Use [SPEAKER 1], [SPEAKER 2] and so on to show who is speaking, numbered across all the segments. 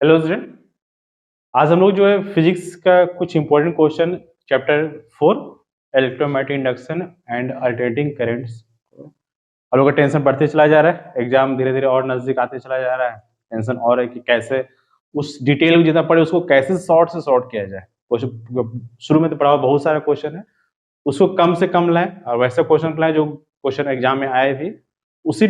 [SPEAKER 1] Hello student, आज हम लोग जो है फिजिक्स का कुछ important question chapter 4 electromagnetic induction and alternating currents. हम लोग का टेंशन बढ़ते चला जा रहा है, एग्जाम धीरे धीरे और नजदीक आते चला जा रहा है। टेंशन और है कि कैसे उस डिटेल में जितना पढ़े उसको कैसे शॉर्ट से शॉर्ट किया जाए। क्वेश्चन शुरू में तो पढ़ा हुआ बहुत सारा क्वेश्चन है, उसको कम से कम लाएं और वैसे क्वेश्चन लाएं जो क्वेश्चन एग्जाम में आए भी, उसी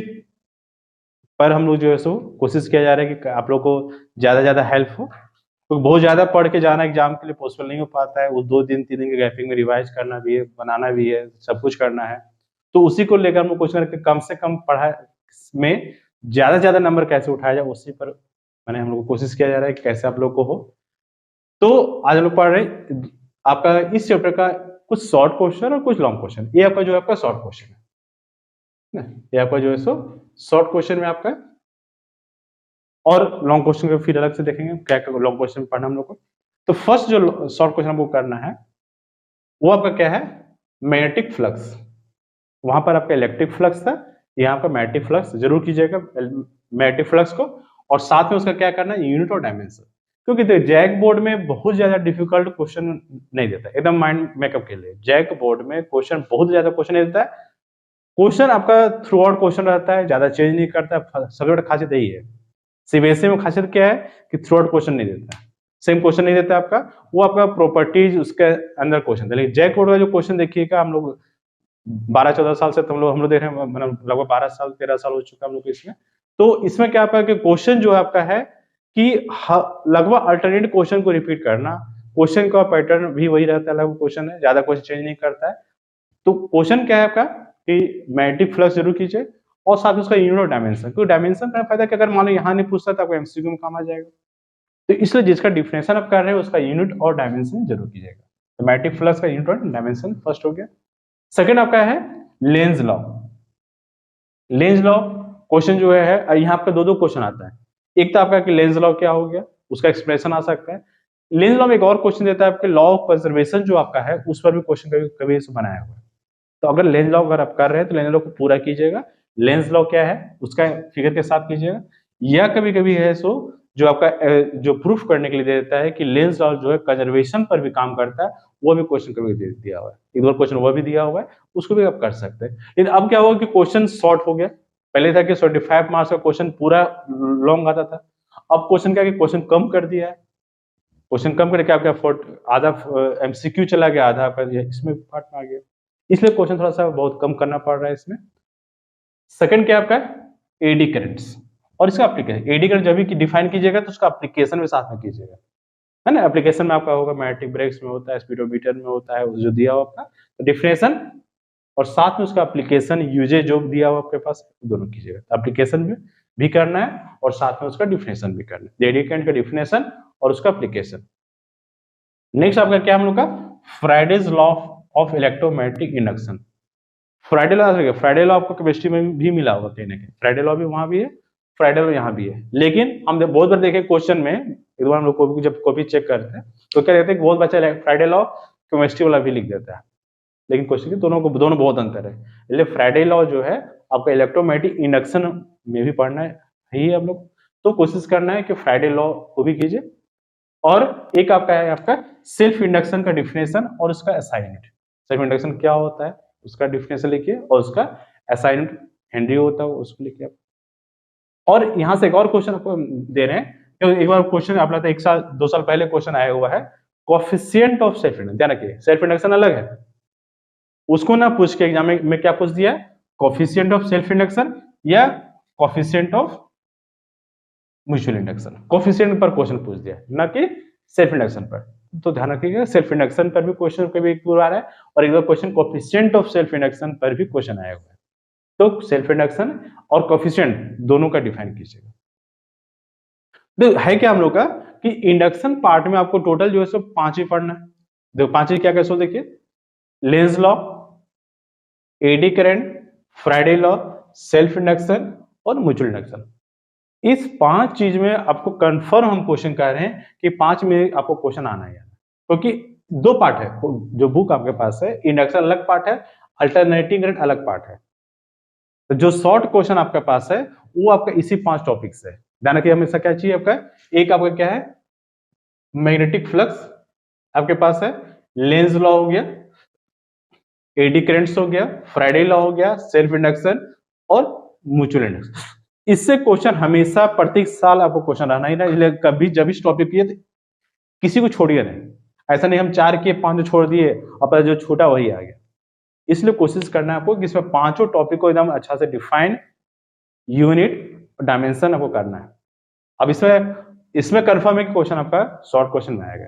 [SPEAKER 1] पर हम लोग जो है सो कोशिश किया जा रहा है कि आप लोग को ज्यादा हेल्प हो। तो बहुत ज्यादा पढ़ के जाना एग्जाम के लिए पॉसिबल नहीं हो पाता है, वो 2 दिन 3 दिन के गैपिंग में रिवाइज करना भी है, बनाना भी है, सब कुछ करना है। तो उसी को लेकर हम लोग कोशिश करें कि कम से कम पढ़ाई में ज्यादा नंबर कैसे उठाया जाए, उसी पर मैंने हम लोग को कोशिश किया जा रहा है कि कैसे आप लोग को हो। तो आज हम लोग पढ़ रहे आपका इस चैप्टर का कुछ शॉर्ट क्वेश्चन और कुछ लॉन्ग क्वेश्चन। ये आपका जो है आपका शॉर्ट क्वेश्चन है, ये आपका जो है सो शॉर्ट क्वेश्चन में आपका, और लॉन्ग क्वेश्चन को फिर अलग से देखेंगे क्या क्या लॉन्ग क्वेश्चन पढ़ना हम लोग को। तो फर्स्ट जो शॉर्ट क्वेश्चन हमको करना है वो आपका क्या है, मैग्नेटिक फ्लक्स। वहां पर आपका इलेक्ट्रिक फ्लक्स था, यहाँ पर मैग्नेटिक फ्लक्स जरूर कीजिएगा मैग्नेटिक फ्लक्स को, और साथ में उसका क्या करना है, यूनिट और डायमेंशन। क्योंकि जैक बोर्ड में बहुत ज्यादा डिफिकल्ट क्वेश्चन नहीं देता, एकदम माइंड मेकअप के लिए जैक बोर्ड में क्वेश्चन बहुत ज्यादा क्वेश्चन नहीं देता है। क्वेश्चन आपका थ्रू आउट क्वेश्चन रहता है, ज्यादा चेंज नहीं करता है, सबसे बड़ा खासियत यही है। सीबीएसई में खासियत क्या है कि थ्रू आउट क्वेश्चन नहीं देता, सेम क्वेश्चन नहीं देता आपका, वो आपका प्रॉपर्टीज उसके अंदर क्वेश्चन था। लेकिन जैक बोर्ड का जो क्वेश्चन देखिएगा, हम लोग 12-14 साल से हम लोग देख रहे हैं, मतलब लगभग 12 साल 13 साल हो चुका है हम लोग इसमें। तो इसमें क्या आपका क्वेश्चन जो आपका है कि लगभग अल्टरनेट क्वेश्चन को रिपीट करना, क्वेश्चन का पैटर्न भी वही रहता है, लगभग क्वेश्चन है, ज्यादा क्वेश्चन चेंज नहीं करता है। तो क्वेश्चन क्या है आपका कि मैग्नेटिक फ्लक्स जरूर कीजिए, और साथ में उसका यूनिट और डायमेंशन। क्योंकि डायमेंशन का फायदा कि अगर मान लो यहाँ नहीं पूछता तो आपको एमसीक्यू में काम आ जाएगा। तो इसलिए जिसका डिफिनेशन आप कर रहे हैं उसका यूनिट और डायमेंशन जरूर कीजिएगा। तो मैग्नेटिक फ्लक्स का यूनिट और डायमेंशन फर्स्ट हो गया। सेकंड आपका है Lenz law. Lenz law question जो है यहाँ आपका दो क्वेश्चन आता है। एक तो आपका कि लेंज लॉ क्या हो गया, उसका एक्सप्रेशन आ सकता है। लेंज लॉ में एक और क्वेश्चन देता है आपके लॉ ऑफ कंजर्वेशन जो आपका है, उस पर भी क्वेश्चन कभी बनाया हुआ है। तो अगर लेंज लॉ अगर आप कर रहे हैं तो लेंज लॉ को पूरा कीजिएगा। लेंज लॉ क्या है उसका फिगर के साथ कीजिएगा, या कभी कभी है सो जो आपका जो प्रूफ करने के लिए देता है कि लेंज लॉ जो है कंजर्वेशन पर भी काम करता है, वो भी क्वेश्चन कभी दिया हुआ है। एक दो क्वेश्चन वो भी दिया हुआ है, उसको भी आप कर सकते हैं। लेकिन अब क्या हुआ कि क्वेश्चन शॉर्ट हो गया। पहले था कि 75 मार्क्स का क्वेश्चन पूरा लॉन्ग आता था, अब क्वेश्चन क्या क्वेश्चन कम कर दिया है। क्वेश्चन कम करके आपका आधा एमसीक्यू चला गया, आधा आपका इसमें पार्ट में आ गया, इसलिए क्वेश्चन थोड़ा सा बहुत कम करना पड़ रहा है इसमें। सेकंड क्या आपका एडी करंट्स और इसका एप्लीकेशन। एडी करंट जब भी डिफाइन कीजिएगा तो उसका एप्लीकेशन में साथ में कीजिएगा, है ना। एप्लीकेशन में आपका होगा मैग्नेटिक ब्रेक्स में होता है, स्पीडोमीटर में होता है, जो दिया हुआ आपका तो डिफिनेशन, और साथ में उसका एप्लीकेशन यूजेज जो दिया हुआ आपके पास, दोनों कीजिएगा। एप्लीकेशन में भी करना है और साथ में उसका डिफिनेशन भी करना है, एडी करंट का डिफिनेशन और उसका एप्लीकेशन। नेक्स्ट आपका क्या हम लोग का Fridays law of electromagnetic induction. Friday law आपको केमिस्ट्री में भी मिला होगा कहीं ना कहीं, फ्राइडे लॉ भी वहां भी है, फ्राइडे लॉ यहाँ भी है। लेकिन हम बहुत बार देखे क्वेश्चन में, एक बार हम लोग जब कॉपी चेक करते हैं तो क्या कहते हैं बहुत बच्चा फ्राइडे लॉ केमिस्ट्री वाला भी लिख देता है, लेकिन क्वेश्चन की दोनों बहुत अंतर है। इसलिए फ्राइडे लॉ जो है आपका इलेक्ट्रोमैग्नेटिक इंडक्शन में भी पढ़ना है ही हम लोग, तो कोशिश करना है कि फ्राइडे लॉ को भी कीजिए। और एक आपका है आपका सेल्फ इंडक्शन का डिफिनेशन और उसका असाइनमेंट। सेल्फ इंडक्शन क्या होता है उसका डिफिनेशन लिखिए, और उसका असाइनमेंट हेनरी होता है उसको लिखिए। और यहां से एक और क्वेश्चन आपको दे रहे हैं, एक बार क्वेश्चन आप लगता है 1 साल 2 साल पहले क्वेश्चन आया हुआ है, कोएफिशिएंट ऑफ सेल्फ इंडक्शन। ध्यान रखिए सेल्फ इंडक्शन अलग है, उसको ना पूछ के एग्जाम में क्या पूछ दिया, कोएफिशिएंट ऑफ सेल्फ इंडक्शन या coefficient of mutual induction. Coefficient पर क्वेश्चन पूछ दिया, ना कि सेल्फ इंडक्शन पर। तो ध्यान रखिएगा सेल्फ इंडक्शन पर भी क्वेश्चन कभी एक बार आ रहा है, और एक बार question coefficient of self induction पर भी क्वेश्चन आया हुआ है। तो सेल्फ इंडक्शन और कोएफिशिएंट दोनों का डिफाइन कीजिएगा। तो है क्या हम लोग का कि इंडक्शन पार्ट में आपको टोटल जो है सो 5 ही पढ़ना है। देखो 5 ही क्या कैसे देखिए, Lenz law, eddy current, Friday law, self induction और म्यूचुअल इंडक्शन। इस 5 चीज में आपको कंफर्म हम क्वेश्चन कह रहे हैं कि 5 में आपको क्वेश्चन आना है, क्योंकि 2 पार्ट है जो बुक आपके पास है, इंडक्शन अलग पार्ट है, अल्टरनेटिंग करंट अलग पार्ट है। तो जो शॉर्ट क्वेश्चन आपके पास है वो आपका इसी 5 टॉपिक से है। ध्यान रखिए हमेशा क्या चाहिए आपका, एक आपका क्या है मैग्नेटिक फ्लक्स आपके पास है, लेंज लॉ हो गया, एडी करेंट्स हो गया, फ्राइडे लॉ हो गया, सेल्फ इंडक्शन और म्यूचुअल इंडक्शन। इससे क्वेश्चन हमेशा प्रत्येक साल आपको क्वेश्चन रहना ही ना, इसलिए कभी जब इस टॉपिक किए किसी को छोड़िए नहीं, ऐसा नहीं हम 4 किए 5 छोड़ दिए अब जो छूटा वही आ गया। इसलिए कोशिश करना है आपको कि इसमें 5 टॉपिक को एकदम अच्छा से डिफाइन, यूनिट, डायमेंशन आपको करना है। अब इसमें कंफर्म है कि क्वेश्चन आपका शॉर्ट क्वेश्चन में आएगा।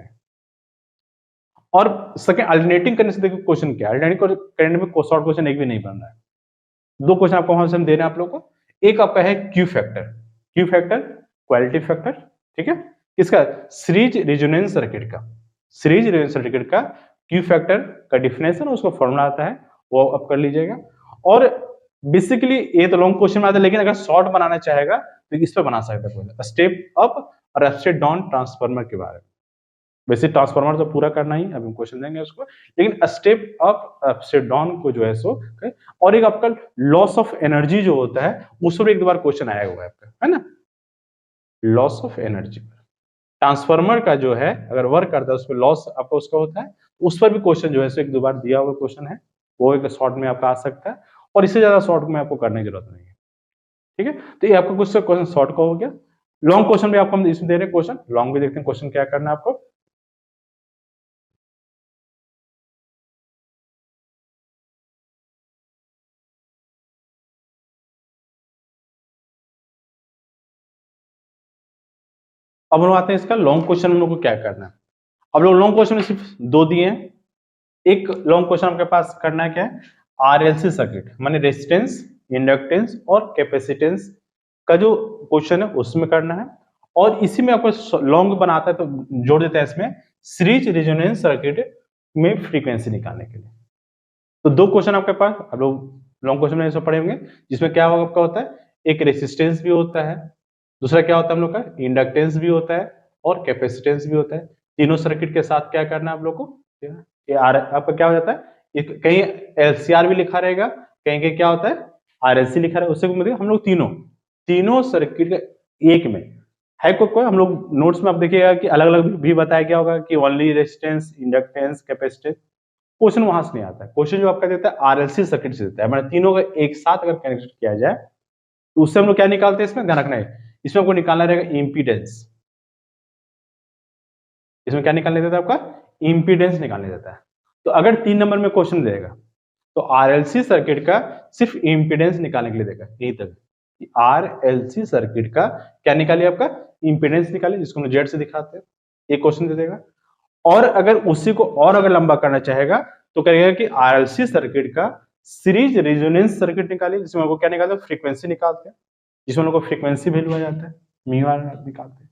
[SPEAKER 1] और सेकंड अल्टरनेटिंग करने से देखो क्वेश्चन क्या है, अल्टरनेटिंग करने में शॉर्ट क्वेश्चन एक भी नहीं बन रहा है। 2 क्वेश्चन आपको वहां से हम दे रहे हैं आप लोगों को। एक आपका है क्यू फैक्टर क्वालिटी फैक्टर, ठीक है, किसका, सीरीज रेजोनेंस सर्किट का, सीरीज रेजोनेंस सर्किट का क्यू फैक्टर का डिफिनेशन उसका फॉर्मूला आता है, वो आप कर लीजिएगा। और बेसिकली ये तो लॉन्ग क्वेश्चन में आता है, लेकिन अगर शॉर्ट बनाना चाहेगा तो इस पे बना सकता है, स्टेप अप और स्टेप डाउन ट्रांसफार्मर के बारे में। वैसे ट्रांसफार्मर तो पूरा करना ही, अभी हम क्वेश्चन देंगे उसको, लेकिन स्टेप अप स्टेप डाउन को जो है सो और एक आपका लॉस ऑफ एनर्जी जो होता है उस पर एक 2 बार क्वेश्चन आया हुआ है आपका, है ना, लॉस ऑफ एनर्जी ट्रांसफार्मर का जो है अगर वर्क करता है उस पर लॉस आपका उसका होता है, उस पर भी क्वेश्चन जो है सो 1-2 बार दिया हुआ क्वेश्चन है, वो एक शॉर्ट में आपका आ सकता है और इससे ज्यादा शॉर्ट में आपको करने की जरूरत नहीं है, ठीक है। तो ये आपका कुछ क्वेश्चन शॉर्ट का हो गया। लॉन्ग क्वेश्चन भी आपको हम इसमें दे रहे हैं क्वेश्चन, लॉन्ग भी देखते हैं क्वेश्चन क्या करना है आपको। अब हम आते हैं इसका लॉन्ग क्वेश्चन हम लोग को क्या करना है। अब लोग लॉन्ग क्वेश्चन में सिर्फ 2 दिए हैं। एक लॉन्ग क्वेश्चन आपके पास करना है क्या है, आरएलसी सर्किट माने रेजिस्टेंस, इंडक्टेंस और कैपेसिटेंस का जो क्वेश्चन है उसमें करना है। और इसी में आपको लॉन्ग बनाता है तो जोड़ देता है इसमें सीरीज रेजोनेंस सर्किट में फ्रीक्वेंसी निकालने के लिए। तो 2 क्वेश्चन आपके पास अब लोग लॉन्ग क्वेश्चन में पढ़े होंगे, जिसमें क्या आपका होता है, एक रेसिस्टेंस भी होता है, दूसरा क्या होता है हम लोग का इंडक्टेंस भी होता है और कैपेसिटेंस भी होता है। तीनों सर्किट के साथ क्या करना है आप लोग को, आपका क्या हो जाता है, कहीं एलसीआर भी लिखा रहेगा, कहीं कहीं क्या होता है आरएलसी लिखा रहेगा, उससे मतलब हम लोग तीनों सर्किट एक में है। कोई हम लोग नोट्स में आप देखिएगा कि अलग अलग भी बताया गया होगा कि only resistance, inductance, capacitance. Question वहां से नहीं आता है, क्वेश्चन जो आपका देता है आरएलसी सर्किट से देता है, मतलब तीनों का एक साथ अगर कनेक्ट किया जाए तो उससे हम लोग क्या निकालते हैं, इसमें ध्यान रखना है, इसमें आपको निकालना रहेगा इंपीडेंस। इसमें क्या निकालने देता है आपका, इंपीडेंस निकालने देता है। तो अगर 3 नंबर में क्वेश्चन देगा तो आरएलसी सर्किट का सिर्फ इंपीडेंस निकालने के लिए देगा, यही तक आरएलसी सर्किट का क्या निकालिए आपका इंपीडेंस निकालिए, जिसको हम जेड से दिखाते हैं, एक क्वेश्चन दे देगा। और अगर उसी को और अगर लंबा करना चाहेगा तो कहेगा कि आरएलसी सर्किट का सीरीज रेजोनेंस सर्किट निकालिए, जिसमें आपको क्या निकालते हैं, फ्रीक्वेंसी निकालते हैं, जिसमें लोगों को फ्रीक्वेंसी वैल्यू आ जाता है, म्यू आर निकालते हैं।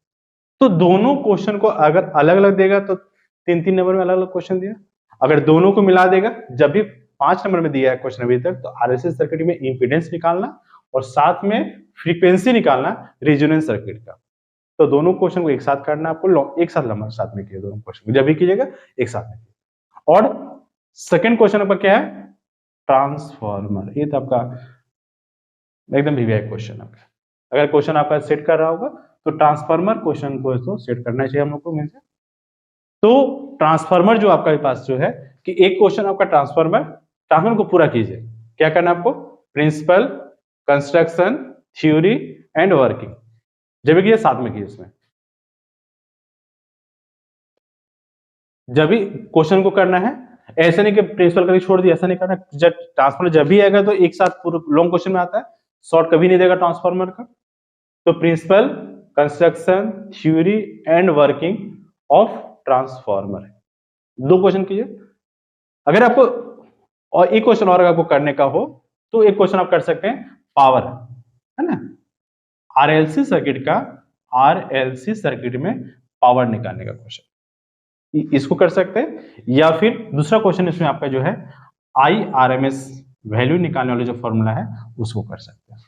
[SPEAKER 1] तो दोनों क्वेश्चन को अगर अलग अलग देगा तो 3-3 नंबर में अलग अलग क्वेश्चन दिया, अगर दोनों को मिला देगा, जब भी 5 नंबर में दिया है क्वेश्चन अभी तक, तो आरएलसी सर्किट में इंपीडेंस निकालना और साथ में फ्रीक्वेंसी निकालना रेजोनेंस सर्किट का। तो दोनों क्वेश्चन को एक साथ करना आपको, एक साथ लंबा साथ में किए दोनों क्वेश्चन, जब भी कीजिएगा एक साथ में। और सेकंड क्वेश्चन आपका क्या है, ट्रांसफॉर्मर। ये तो आपका एकदम वीवीआई क्वेश्चन आपका, अगर क्वेश्चन आपका सेट कर रहा होगा तो ट्रांसफार्मर क्वेश्चन को तो सेट करना चाहिए हम लोग को में से। तो ट्रांसफार्मर जो आपका पास जो है कि एक क्वेश्चन आपका ट्रांसफार्मर को पूरा कीजिए, क्या करना आपको, principle, construction, theory and working, जब भी साथ में कीजिए। इसमें जब भी क्वेश्चन को करना है, ऐसा नहीं कि प्रिंसिपल करके छोड़ दिया, ऐसा नहीं करना। जब ट्रांसफार्मर जब भी आएगा तो एक साथ पूरा लॉन्ग क्वेश्चन में आता है, शॉर्ट कभी नहीं देगा ट्रांसफार्मर का। तो principle, construction, theory and working of transformer, 2 question कीजिए। अगर आपको और एक क्वेश्चन और आपको करने का हो तो एक क्वेश्चन आप कर सकते हैं पावर, है ना, आरएलसी सर्किट में पावर निकालने का क्वेश्चन, इसको कर सकते हैं। या फिर दूसरा क्वेश्चन इसमें आपका जो है आईआरएमएस वैल्यू निकालने वाला जो फॉर्मूला है उसको कर सकते हैं,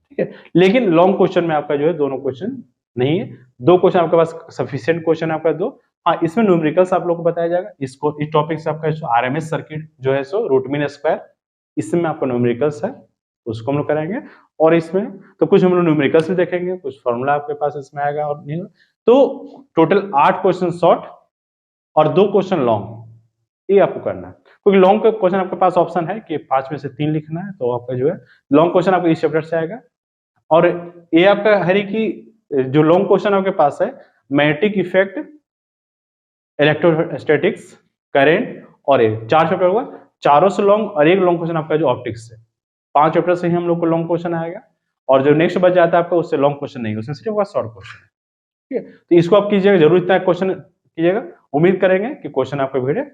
[SPEAKER 1] ठीक है। लेकिन लॉन्ग क्वेश्चन में आपका जो है दोनों क्वेश्चन नहीं है, 2 क्वेश्चन आपके पास सफिशिएंट क्वेश्चन आपका 2। हाँ, इसमें न्यूमेरिकल्स आप लोग को बताया जाएगा, इसको इस टॉपिक से आपका आरएमएस सर्किट जो है सो रूट मीन स्क्वायर, इसमें आपका न्यूमेरिकल्स है, उसको हम लोग कराएंगे। और इसमें तो कुछ हम लोग न्यूमेरिकल्स भी देखेंगे, कुछ फॉर्मूला आपके पास इसमें आएगा और नहीं। तो टोटल 8 क्वेश्चन शॉर्ट और 2 क्वेश्चन लॉन्ग, ये आपको करना है। क्योंकि लॉन्ग का क्वेश्चन आपके पास ऑप्शन है कि 5 में से 3 लिखना है, तो आपका जो है लॉन्ग क्वेश्चन आपको इस चैप्टर से आएगा। और ये आपका है कि जो लॉन्ग क्वेश्चन आपके पास है, मैग्नेटिक इफेक्ट, इलेक्ट्रोस्टैटिक्स, करंट और ये 4 चैप्टर होगा, चारों से लॉन्ग और एक लॉन्ग क्वेश्चन आपका जो ऑप्टिक्स है। 5 चैप्टर से ही हम लोग को लॉन्ग क्वेश्चन आएगा और जो नेक्स्ट बच जाता है आपका उससे लॉन्ग क्वेश्चन नहीं, उसमें सिर्फ शॉर्ट क्वेश्चन है। ठीक है, तो इसको आप कीजिएगा, जरूर इतना क्वेश्चन कीजिएगा। उम्मीद करेंगे कि क्वेश्चन आपका वीडियो